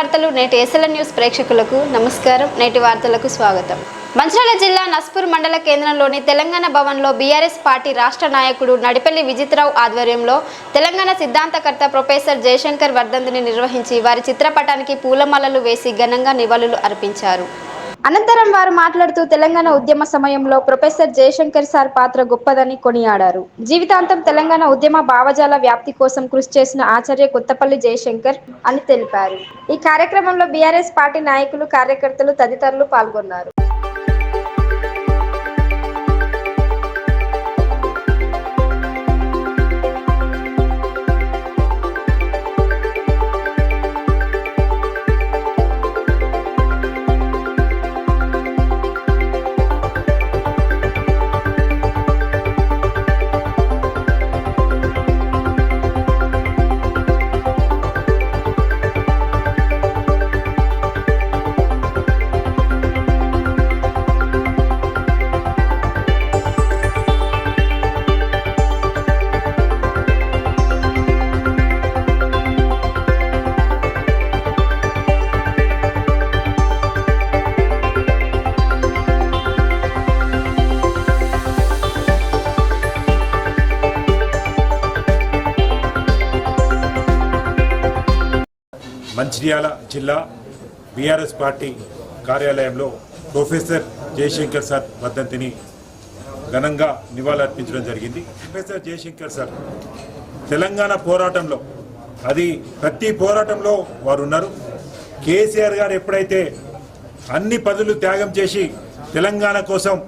వార్తలు నేటి SLN news ప్రేక్షకులకు నమస్కారం. నేటి వార్తలకు స్వాగతం. మంచిర్యాల జిల్లా నస్పూర్ మండల కేంద్రంలోని తెలంగాణ భవన్లో బీఆర్ఎస్ పార్టీ రాష్ట్ర నాయకుడు నడిపెల్లి విజిత్రావు ఆధ్వర్యంలో తెలంగాణ సిద్ధాంతకర్త ప్రొఫెసర్ జయశంకర్ వర్ధంతిని నిర్వహించి వారి చిత్రపటానికి పూలమాలలు వేసి ఘనంగా నివాళులు అర్పించారు. అనంతరం వారు మాట్లాడుతూ తెలంగాణ ఉద్యమ సమయంలో ప్రొఫెసర్ జయశంకర్ సార్ పాత్ర గొప్పదని కొనియాడారు. జీవితాంతం తెలంగాణ ఉద్యమ భావజాల వ్యాప్తి కోసం కృషి చేసిన ఆచార్య కొత్తపల్లి జయశంకర్ అని తెలిపారు. ఈ కార్యక్రమంలో బీఆర్ఎస్ పార్టీ నాయకులు, కార్యకర్తలు తదితరులు పాల్గొన్నారు. మంచిర్యాల జిల్లా బీఆర్ఎస్ పార్టీ కార్యాలయంలో ప్రొఫెసర్ జయశంకర్ సార్ వర్ధంతిని ఘనంగా నివాళులర్పించడం జరిగింది. ప్రొఫెసర్ జయశంకర్ సార్ తెలంగాణ పోరాటంలో అది ప్రతి పోరాటంలో వారు ఉన్నారు. కేసీఆర్ గారు ఎప్పుడైతే అన్ని పదవులు త్యాగం చేసి తెలంగాణ కోసం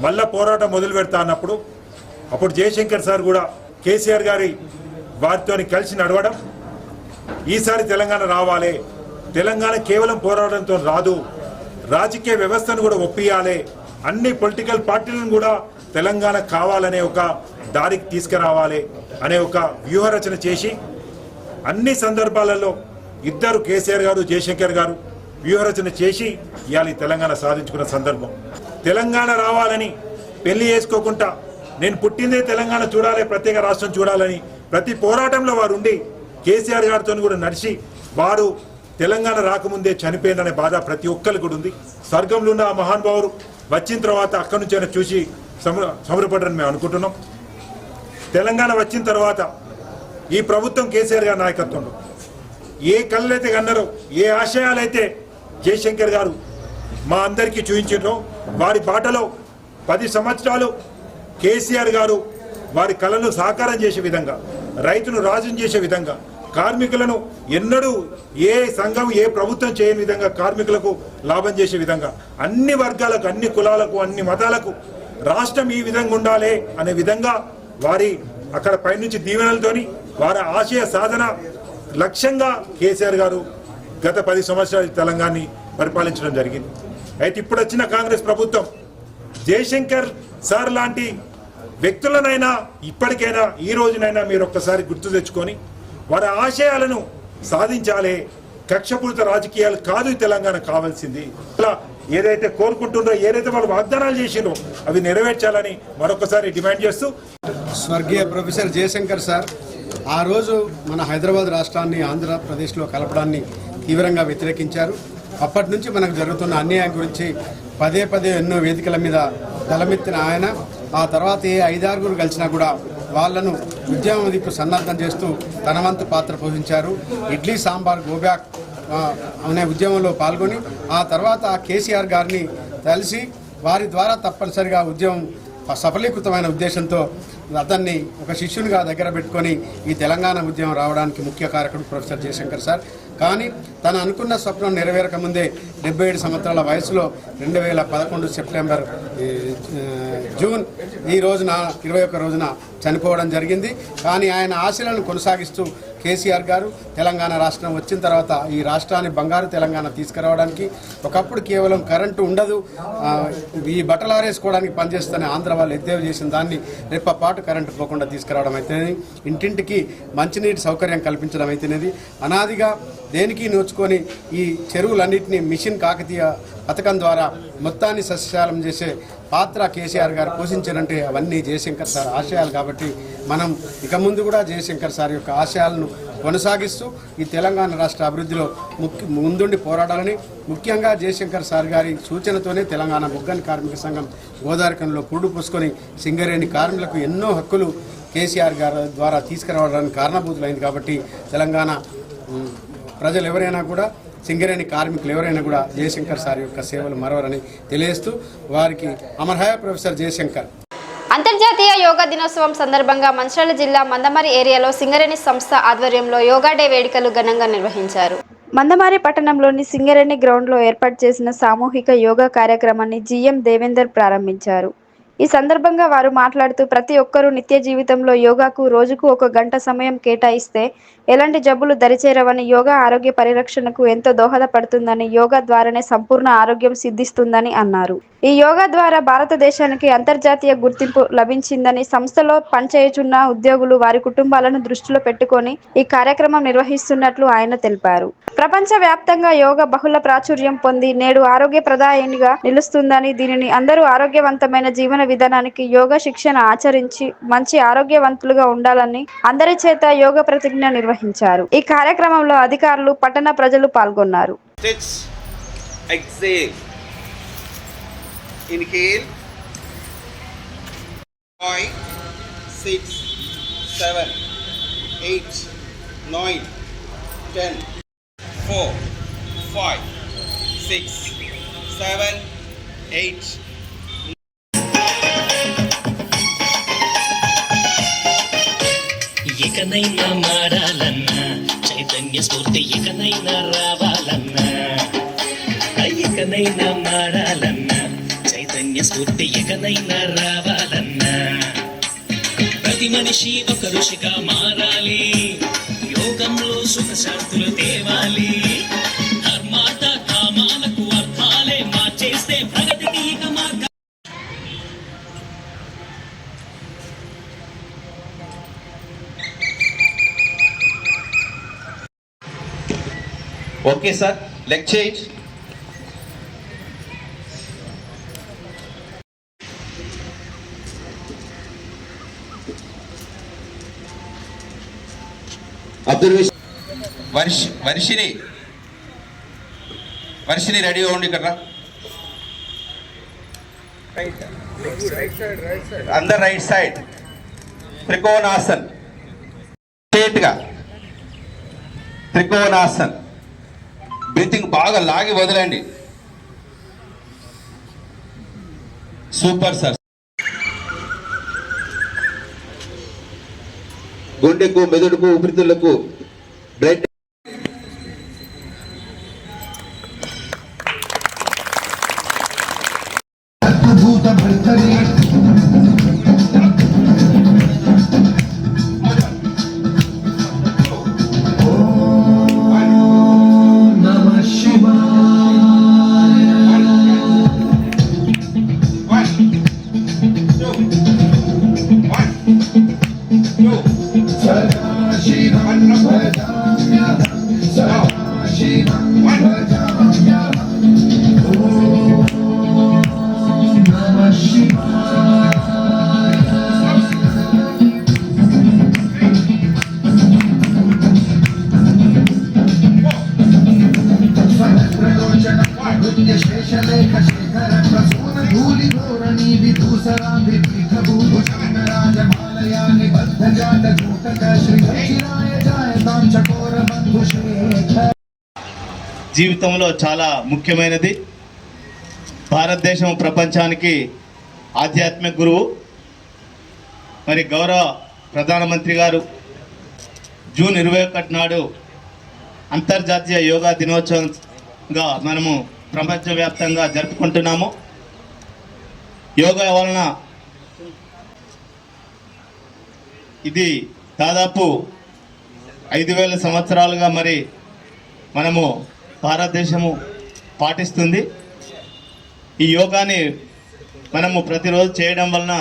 మళ్ళా పోరాటం మొదలు పెడతా అన్నప్పుడు అప్పుడు జయశంకర్ సార్ కూడా కేసీఆర్ గారి వారితో కలిసి నడవడం, ఈసారి తెలంగాణ రావాలి, తెలంగాణ కేవలం పోరాటంతో రాదు, రాజకీయ వ్యవస్థను కూడా ఒప్పియాలి, అన్ని పొలిటికల్ పార్టీలను కూడా తెలంగాణ కావాలనే ఒక దారికి తీసుకురావాలి అనే ఒక వ్యూహరచన చేసి అన్ని సందర్భాలలో ఇద్దరు కేసీఆర్ గారు, జయశంకర్ గారు వ్యూహరచన చేసి ఇవాళ తెలంగాణ సాధించుకున్న సందర్భం. తెలంగాణ రావాలని పెళ్లి చేసుకోకుండా నేను పుట్టిందే తెలంగాణ చూడాలి, ప్రత్యేక రాష్ట్రం చూడాలని ప్రతి పోరాటంలో వారు ఉండి కేసీఆర్ గారితో కూడా నడిచి వారు తెలంగాణ రాకముందే చనిపోయిందనే బాధ ప్రతి ఒక్కరికి కూడా ఉంది. స్వర్గంలో ఉన్న ఆ మహానుభావుడు వచ్చిన తర్వాత అక్కడి నుంచి అయినా చూసి సమరపడని మేము అనుకుంటున్నాం. తెలంగాణ వచ్చిన తర్వాత ఈ ప్రభుత్వం కేసీఆర్ గారి నాయకత్వంలో ఏ కళ్ళైతే కన్నారో, ఏ ఆశయాలైతే జయశంకర్ గారు మా అందరికీ చూపించారో వారి బాటలో 10 సంవత్సరాలు కేసీఆర్ గారు వారి కళను సాకారం చేసే విధంగా, రైతును రాజును చేసే విధంగా, కార్మికులను ఎన్నడూ ఏ సంఘం ఏ ప్రభుత్వం చేయని విధంగా కార్మికులకు లాభం చేసే విధంగా, అన్ని వర్గాలకు, అన్ని కులాలకు, అన్ని మతాలకు రాష్ట్రం ఈ విధంగా ఉండాలి అనే విధంగా వారి అక్కడ పైనుంచి దీవెనలతోని వారి ఆశయ సాధన లక్ష్యంగా కేసీఆర్ గారు గత 10 సంవత్సరాలు తెలంగాణని పరిపాలించడం జరిగింది. అయితే ఇప్పుడు వచ్చిన కాంగ్రెస్ ప్రభుత్వం జయశంకర్ సార్ లాంటి వ్యక్తులనైనా ఇప్పటికైనా ఈ రోజునైనా మీరు ఒక్కసారి గుర్తు తెచ్చుకొని వారి ఆశయాలను సాధించాలి. కక్షపూరిత రాజకీయాలు కాదు తెలంగాణ కావాల్సింది. అలా ఏదైతే కోరుకుంటుండ్రో, ఏదైతే వాళ్ళు వాగ్దానాలు చేసిండ్రో అవి నెరవేర్చాలని మరొకసారి డిమాండ్ చేస్తూ స్వర్గీయ ప్రొఫెసర్ జయశంకర్ సార్ ఆ రోజు మన హైదరాబాద్ రాష్ట్రాన్ని ఆంధ్రప్రదేశ్లో కలపడాన్ని తీవ్రంగా వ్యతిరేకించారు. అప్పటి నుంచి మనకు జరుగుతున్న అన్యాయం గురించి పదే ఎన్నో వేదికల మీద గలమెత్తిన ఆయన ఆ తర్వాత ఏ 5-6 కలిసినా కూడా వాళ్లను ఉద్యమ దిక్కు సన్నద్ధం చేస్తూ తన వంతు పాత్ర పోషించారు. ఇడ్లీ సాంబార్ గోబ్యాక్ అనే ఉద్యమంలో పాల్గొని ఆ తర్వాత కేసీఆర్ గారిని కలిసి వారి ద్వారా తప్పనిసరిగా ఉద్యమం సఫలీకృతమైన ఉద్దేశంతో అతన్ని ఒక శిష్యునిగా దగ్గర పెట్టుకొని ఈ తెలంగాణ ఉద్యమం రావడానికి ముఖ్య కారకుడు ప్రొఫెసర్ జయశంకర్ సార్. కానీ తను అనుకున్న స్వప్నం నెరవేరక ముందే 77 సంవత్సరాల వయసులో 2011 సెప్టెంబర్ జూన్ ఈ రోజున 21 రోజున చనిపోవడం జరిగింది. కానీ ఆయన ఆశలను కొనసాగిస్తూ కేసీఆర్ గారు తెలంగాణ రాష్ట్రం వచ్చిన తర్వాత ఈ రాష్ట్రాన్ని బంగారు తెలంగాణ తీసుకురావడానికి, ఒకప్పుడు కేవలం కరెంటు ఉండదు, ఈ బట్టలు ఆరేసుకోవడానికి పనిచేస్తున్న ఆంధ్ర వాళ్ళు ఎద్దేవి చేసిన దాన్ని రెప్పపాటు కరెంటు పోకుండా తీసుకురావడం అయితేనేది, ఇంటింటికి మంచినీటి సౌకర్యం కల్పించడం అయితేనేది, అనాదిగా దేనికి నోచుకొని ఈ చెరువులన్నింటినీ మిషన్ కాకతీయ పథకం ద్వారా మొత్తాన్ని సస్యశాలం చేసే పాత్ర కేసీఆర్ గారు పోషించారంటే అవన్నీ జయశంకర్ సార్ ఆశయాలు. కాబట్టి మనం ఇక ముందు కూడా జయశంకర్ సార్ యొక్క ఆశయాలను కొనసాగిస్తూ ఈ తెలంగాణ రాష్ట్ర అభివృద్ధిలో ముందుండి పోరాడాలని, ముఖ్యంగా జయశంకర్ సార్ గారి సూచనతోనే తెలంగాణ బొగ్గని కార్మిక సంఘం గోదావరికంలో పురుడు పూసుకొని సింగరేణి కార్మికులకు ఎన్నో హక్కులు కేసీఆర్ గారి ద్వారా తీసుకురావడానికి కారణభూతులైంది. కాబట్టి తెలంగాణ ప్రజలు ఎవరైనా కూడా, సింగరేణి కార్మికులు ఎవరైనా కూడా జయశంకర్ సార్ యొక్క సేవలు మరవరని తెలియజేస్తూ వారికి అమర్హాయ ప్రొఫెసర్ జయశంకర్. అంతర్జాతీయ యోగా దినోత్సవం సందర్భంగా మంచిర్యాల జిల్లా మందమరి ఏరియాలో సింగరేణి సంస్థ ఆధ్వర్యంలో యోగా డే వేడుకలు ఘనంగా నిర్వహించారు. మందమారి పట్టణంలోని సింగరేణి గ్రౌండ్లో ఏర్పాటు చేసిన సామూహిక యోగా కార్యక్రమాన్ని జీఎం దేవేందర్ ప్రారంభించారు. ఈ సందర్భంగా వారు మాట్లాడుతూ ప్రతి ఒక్కరూ నిత్య జీవితంలో యోగాకు రోజుకు 1 గంట సమయం కేటాయిస్తే ఎలాంటి జబ్బులు దరిచేరవని, యోగా ఆరోగ్య పరిరక్షణకు ఎంతో దోహదపడుతుందని, యోగా ద్వారానే సంపూర్ణ ఆరోగ్యం సిద్ధిస్తుందని అన్నారు. ఈ యోగా ద్వారా భారతదేశానికి అంతర్జాతీయ గుర్తింపు లభించిందని, సంస్థలో పనిచేయుచున్న ఉద్యోగులు వారి కుటుంబాలను దృష్టిలో పెట్టుకొని ఈ కార్యక్రమం నిర్వహిస్తున్నట్లు ఆయన తెలిపారు. ప్రపంచ వ్యాప్తంగా యోగా బహుళ ప్రాచుర్యం పొంది నేడు ఆరోగ్య ప్రదాయినిగా నిలుస్తుందని, దీనిని అందరూ ఆరోగ్యవంతమైన జీవన విధానానికి యోగా శిక్షణ ఆచరించి మంచి ఆరోగ్యవంతులుగా ఉండాలని అందరి చేత యోగా ప్రతిజ్ఞ నిర్వహించారు. ఈ కార్యక్రమంలో అధికారులు, పట్టణ ప్రజలు పాల్గొన్నారు. Inhale 5, 6, 7, 8, 9, 10, 4, 5, 6, 7, 8. ఎకనైనా మారాలన్నా చైతన్య స్ఫూర్తి ఎకనైనా రావాలన్నా, ఎకనైనా మారాలన్నా చైతన్య స్ఫూర్తి ఎకనైనా రావాలన్నా, ప్రతి మనిషి ఒక ఋషిగా మారాలి, యోగంలో సుఖ శాంతులు తేవాలి, ధర్మార్థ కామాలకు అర్థాలే మార్చేస్తే ప్రగతికి ఇక మార్గం. Okay, sir. Leg change. Observation. Varshini ready on the camera. Right. On the right side. Trikonasana. Straight ga. Trikonasana. Breathing బాగా లాగి వదలండి. Super sir. గుండెకు, మెదడుకు, ఊపిరితిత్తులకు బ్లడ్ జీవితంలో చాలా ముఖ్యమైనది. భారతదేశం ప్రపంచానికి ఆధ్యాత్మిక గురువు. మరి గౌరవ ప్రధానమంత్రి గారు జూన్ 21 నాడు అంతర్జాతీయ యోగా దినోత్సవంగా మనము ప్రపంచవ్యాప్తంగా జరుపుకుంటున్నాము. యోగా వలన ఇది దాదాపు 5000 సంవత్సరాలుగా మరి మనము భారతదేశము పాటిస్తుంది. ఈ యోగాని మనము ప్రతిరోజు చేయడం వలన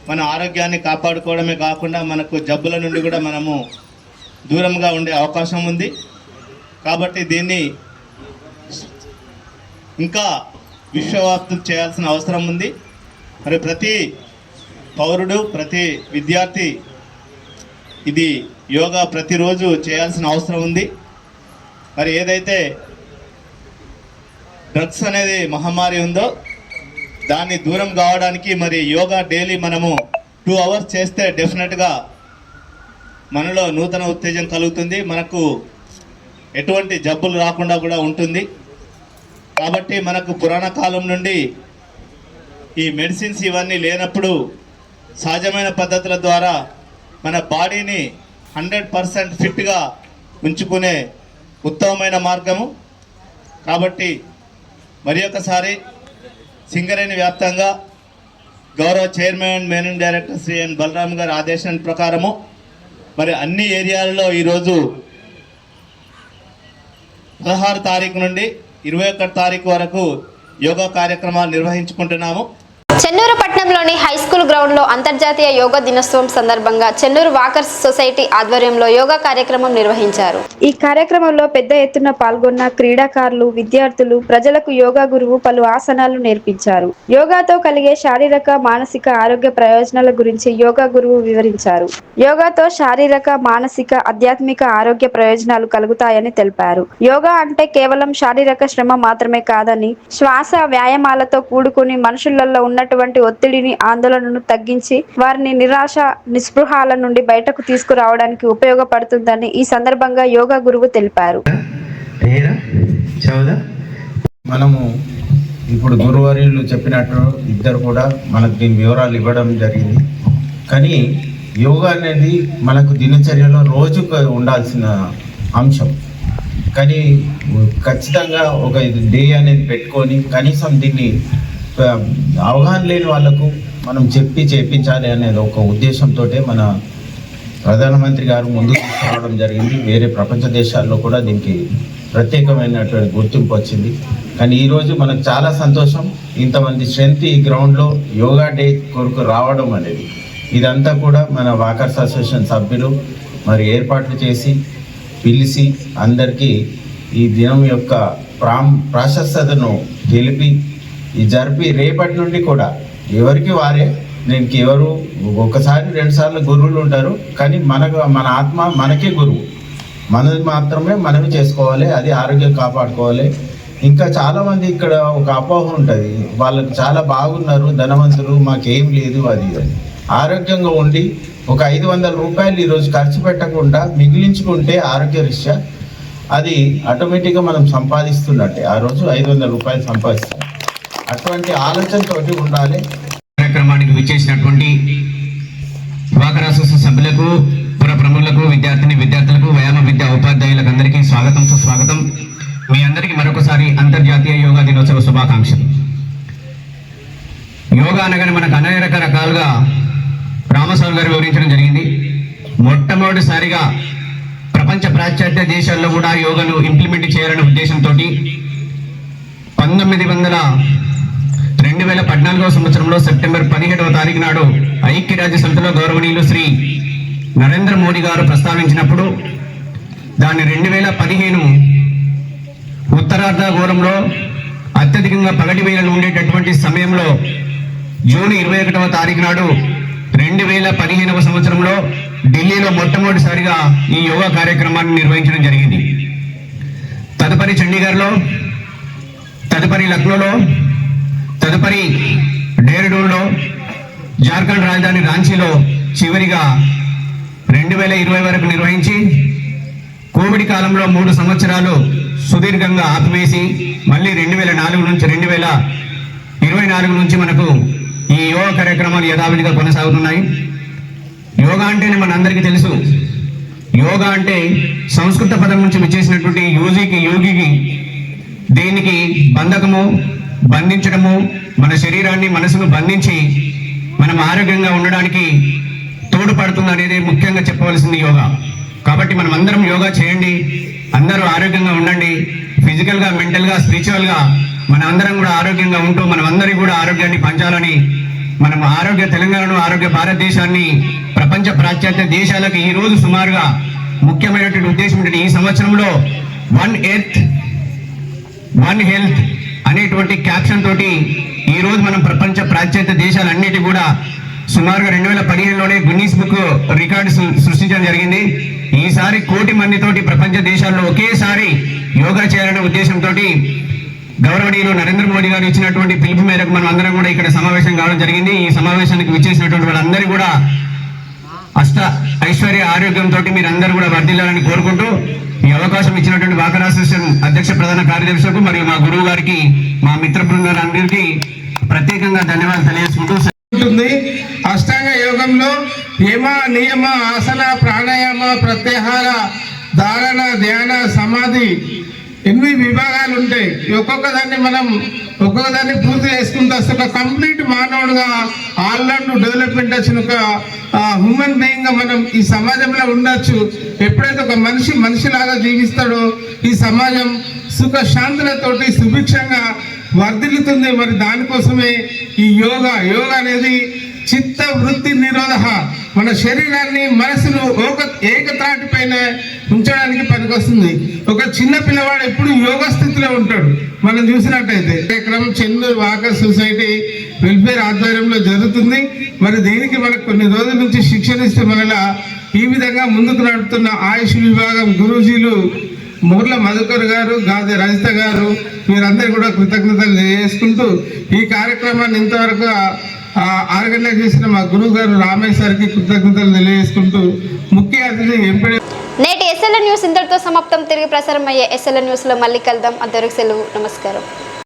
మన ఆరోగ్యాన్ని కాపాడుకోవడమే కాకుండా మనకు జబ్బుల నుండి కూడా మనము దూరంగా ఉండే అవకాశం ఉంది. కాబట్టి దీన్ని ఇంకా విశ్వవ్యాప్తం చేయాల్సిన అవసరం ఉంది. మరి ప్రతి పౌరుడు, ప్రతి విద్యార్థి ఇది యోగా ప్రతిరోజు చేయాల్సిన అవసరం ఉంది. మరి ఏదైతే డ్రగ్స్ అనేది మహమ్మారి ఉందో దాన్ని దూరం కావడానికి మరి యోగా డైలీ మనము 2 అవర్స్ చేస్తే డెఫినెట్గా మనలో నూతన ఉత్తేజం కలుగుతుంది, మనకు ఎటువంటి జబ్బులు రాకుండా కూడా ఉంటుంది. కాబట్టి మనకు పురాణ కాలం నుండి ఈ మెడిసిన్స్ ఇవన్నీ లేనప్పుడు సహజమైన పద్ధతుల ద్వారా మన బాడీని 100% ఫిట్గా ఉంచుకునే ఉత్తమమైన మార్గము. కాబట్టి మరి ఒకసారి సింగరేణి వ్యాప్తంగా గౌరవ chairman and managing director Shri N Balram గారి ఆదేశం ప్రకారము మరి అన్ని ఏరియాలలో ఈరోజు 16 తారీఖు నుండి 21 తారీఖు వరకు యోగా కార్యక్రమాలు నిర్వహించుకుంటున్నాము. చెన్నూరు పట్టణంలోని హై స్కూల్ గ్రౌండ్లో అంతర్జాతీయ యోగా దినోత్సవం సందర్భంగా చెన్నూరు వాకర్స్ సొసైటీ ఆధ్వర్యంలో యోగా కార్యక్రమం నిర్వహించారు. ఈ కార్యక్రమంలో పెద్ద ఎత్తున పాల్గొన్న క్రీడాకారులు, విద్యార్థులు, ప్రజలకు యోగా గురువు పలు ఆసనాలు నేర్పించారు. యోగాతో కలిగే శారీరక, మానసిక ఆరోగ్య ప్రయోజనాల గురించి యోగా గురువు వివరించారు. యోగాతో శారీరక, మానసిక, ఆధ్యాత్మిక ఆరోగ్య ప్రయోజనాలు కలుగుతాయని తెలిపారు. యోగా అంటే కేవలం శారీరక శ్రమ మాత్రమే కాదని, శ్వాస వ్యాయామాలతో కూడుకుని మనుషులలో ఉన్నటువంటి ఒత్తిడిని, ఆందోళనను తగ్గించి వారిని నిరాశ, నిస్పృహాల నుండి బయటకు తీసుకురావడానికి ఉపయోగపడుతుందని ఈ సందర్భంగా యోగా గురువు తెలిపారు. మనము ఇప్పుడు గురువర్యులు చెప్పినట్టు ఇద్దరు కూడా మనకు దీని వివరాలు ఇవ్వడం జరిగింది. కానీ యోగా అనేది మనకు దినచర్యలో రోజుకు ఉండాల్సిన అంశం. కానీ ఖచ్చితంగా ఒక డే అనేది పెట్టుకొని కనీసం దీన్ని అవగాహన లేని వాళ్ళకు మనం చెప్పి చేయించాలి అనేది ఒక ఉద్దేశంతో మన ప్రధానమంత్రి గారు ముందుకు తీసుకురావడం జరిగింది. వేరే ప్రపంచ దేశాల్లో కూడా దీనికి ప్రత్యేకమైనటువంటి గుర్తింపు వచ్చింది. కానీ ఈరోజు మనకు చాలా సంతోషం, ఇంతమంది స్ట్రెంత్ ఈ గ్రౌండ్లో యోగా డే కొరకు రావడం అనేది. ఇదంతా కూడా మన వాకర్స్ అసోసియేషన్ సభ్యులు మరి ఏర్పాట్లు చేసి పిలిచి అందరికీ ఈ దినం యొక్క ప్రాశస్తతను తెలిపి ఈ జరిపి రేపటి నుండి కూడా ఎవరికి వారే, దీనికి ఎవరు ఒకసారి 2 సార్లు గురువులు ఉంటారు, కానీ మన ఆత్మ మనకే గురువు. మనది మాత్రమే మనమే చేసుకోవాలి, అది ఆరోగ్యం కాపాడుకోవాలి. ఇంకా చాలామంది ఇక్కడ ఒక అపోహ ఉంటుంది, వాళ్ళకి చాలా బాగున్నారు, ధనవంతులు, మాకేం లేదు అది అని. ఆరోగ్యంగా ఉండి ఒక 500 రూపాయలు ఈరోజు ఖర్చు పెట్టకుండా మిగిలించుకుంటే ఆరోగ్యరీత్యా అది ఆటోమేటిక్గా మనం సంపాదిస్తున్నట్టే. ఆ రోజు 500 రూపాయలు సంపాదిస్తాం. అటువంటి ఆలోచనతోటి ఉండాలి. కార్యక్రమానికి విచ్చేసినటువంటి వాకర్ అసోసియేషన్ సభ్యులకు, పుర ప్రముఖులకు, విద్యార్థులకు, వ్యాయామ విద్యా ఉపాధ్యాయులకు అందరికీ స్వాగతం, సుస్వాగతం. మీ అందరికీ మరొకసారి అంతర్జాతీయ యోగా దినోత్సవ శుభాకాంక్షలు. యోగా అనగానే మనకు అనేక రకాలుగా రామస్వామి గారు వివరించడం జరిగింది. మొట్టమొదటిసారిగా ప్రపంచ పాశ్చాత్య దేశాల్లో కూడా యోగాను ఇంప్లిమెంట్ చేయాలనే ఉద్దేశంతో 2014వ సంవత్సరంలో సెప్టెంబర్ 17వ తారీఖు నాడు ఐక్యరాజ్య సమితిలో గౌరవనీయులు శ్రీ నరేంద్ర మోడీ గారు ప్రస్తావించినప్పుడు దాన్ని 2015 ఉత్తరార్ధగోళంలో అత్యధికంగా పగటి వేళలు ఉండేటటువంటి సమయంలో జూన్ 21వ తారీఖు నాడు 2015వ సంవత్సరంలో ఢిల్లీలో మొట్టమొదటిసారిగా ఈ యోగా కార్యక్రమాన్ని నిర్వహించడం జరిగింది. తదుపరి చండీగఢ్లో, తదుపరి లక్నోలో, తదుపరి డేర్డూన్లో, జార్ఖండ్ రాజధాని రాంచీలో చివరిగా 2020 వరకు నిర్వహించి కోవిడ్ కాలంలో 3 సంవత్సరాలు సుదీర్ఘంగా ఆపివేసి మళ్ళీ 2004 నుంచి 2024 నుంచి మనకు ఈ యోగా కార్యక్రమాలు యథావిధిగా కొనసాగుతున్నాయి. యోగా అంటేనే మన అందరికీ తెలుసు. యోగా అంటే సంస్కృత పదం నుంచి వచ్చేసినటువంటి యోగికి దేనికి బంధకము, బంధించడము, మన శరీరాన్ని, మనసును బంధించి మనం ఆరోగ్యంగా ఉండడానికి తోడ్పడుతుంది అనేది ముఖ్యంగా చెప్పవలసింది యోగా. కాబట్టి మనం అందరం యోగా చేయండి, అందరూ ఆరోగ్యంగా ఉండండి. ఫిజికల్గా, మెంటల్గా, స్పిరిచువల్గా మన అందరం కూడా ఆరోగ్యంగా ఉంటూ మనం అందరికీ కూడా ఆరోగ్యాన్ని పంచాలని, మనం ఆరోగ్య తెలంగాణను, ఆరోగ్య భారతదేశాన్ని ప్రపంచ పాశ్చాత్య దేశాలకు ఈరోజు సుమారుగా ముఖ్యమైనటువంటి ఉద్దేశం ఏంటంటే ఈ సంవత్సరంలో 1 ఎర్త్ 1 హెల్త్ అనేటువంటి క్యాప్షన్ తోటి ఈరోజు మనం ప్రపంచ పాశ్చాత్య దేశాలన్నిటి కూడా సుమారుగా 2015లోనే గిన్నీస్ బుక్ రికార్డు సృష్టించడం జరిగింది. ఈసారి 1 కోటి మందితోటి ప్రపంచ దేశాల్లో ఒకేసారి యోగా చేయాలనే ఉద్దేశంతో గౌరవనీయులు నరేంద్ర మోడీ గారు ఇచ్చినటువంటి పిలుపు మేరకు మనం అందరం కూడా ఇక్కడ సమావేశం కావడం జరిగింది. ఈ సమావేశానికి విచ్చేసినటువంటి వాళ్ళందరూ కూడా అష్ట ఐశ్వర్య ఆరోగ్యంతో మీరందరూ కూడా వర్ధిల్లాలని కోరుకుంటూ ఈ అవకాశం ఇచ్చినటువంటి వాకర్ అసోసియేషన్ అధ్యక్ష ప్రధాన కార్యదర్శులకు మరియు మా గురువు గారికి, మా మిత్ర బృందాలందరికీ ప్రత్యేకంగా ధన్యవాదాలు తెలియజేసుకుంటూ ఉంటుంది. అష్టాంగ యోగంలో యమ, నియమ, ఆసన, ప్రాణాయామ, ప్రత్యాహార, ధారణ, ధ్యాన, సమాధి 8 విభాగాలు ఉంటాయి. ఒక్కొక్కదాన్ని పూర్తి చేసుకుంటూ వస్తే ఒక కంప్లీట్ మానవుడుగా ఆల్రౌండ్ డెవలప్మెంట్ వచ్చిన ఒక హ్యూమన్ బీయింగ్ గా మనం ఈ సమాజంలో ఉండొచ్చు. ఎప్పుడైతే ఒక మనిషిలాగా జీవిస్తాడో ఈ సమాజం సుఖ శాంతులతోటి సుభిక్షంగా వర్ధిల్లుతుంది. మరి దానికోసమే ఈ యోగా అనేది చిత్త వృత్తి నిరోధ, మన శరీరాన్ని మనసును ఏకత్రాటి పైన ఉంచడానికి పనికొస్తుంది. ఒక చిన్న పిల్లవాడు ఎప్పుడు యోగా స్థితిలో ఉంటాడు. మనం చూసినట్టయితే కార్యక్రమం చెన్నూరు వాకర్ సొసైటీ వెల్ఫేర్ ఆధ్వర్యంలో జరుగుతుంది. మరి దీనికి మనకు కొన్ని రోజుల నుంచి శిక్షణ ఇస్తే మనలా ఈ విధంగా ముందుకు నడుపుతున్న ఆయుష్ విభాగం గురూజీలు ముర్ల మధుకర్ గారు, గాది రజిత గారు, మీరందరూ కూడా కృతజ్ఞతలు తెలియజేసుకుంటూ ఈ కార్యక్రమాన్ని ఇంతవరకు ఆర్గనైజ్ చేసిన మా గురువు గారు రామేశ్వరికి కృతజ్ఞతలు తెలియజేసుకుంటూ ముఖ్య అతిథి ఎంపీ. నేటి SLN న్యూస్ ఇంతటితో సమాప్తం. తిరిగి ప్రసారం అయ్యే SLN న్యూస్లో మళ్ళీ కలుద్దాం. అంతవరకు సెలవు. నమస్కారం.